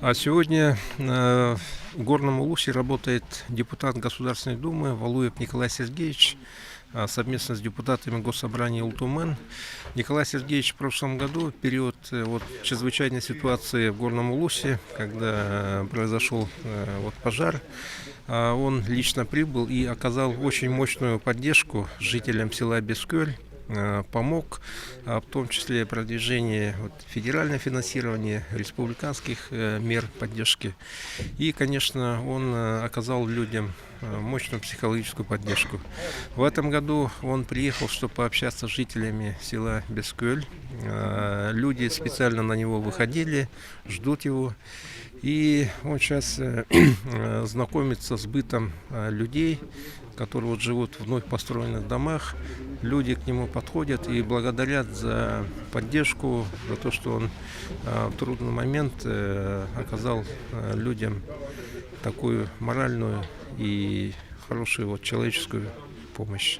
А сегодня в Горном Улусе работает депутат Государственной Думы Валуев Николай Сергеевич совместно с депутатами Госсобрания Ултумен. Николай Сергеевич в прошлом году, в период чрезвычайной ситуации в Горном Улусе, когда произошел пожар, он лично прибыл и оказал очень мощную поддержку жителям села Бескёль. Помог, в том числе продвижение федерального финансирования, республиканских мер поддержки. И, конечно, он оказал людям мощную психологическую поддержку. В этом году он приехал, чтобы пообщаться с жителями села Бескёль. Люди специально на него выходили, ждут его. И он сейчас знакомится с бытом людей, которые живут в вновь построенных домах. Люди к нему подходят и благодарят за поддержку, за то, что он в трудный момент оказал людям такую моральную и хорошую человеческую помощь.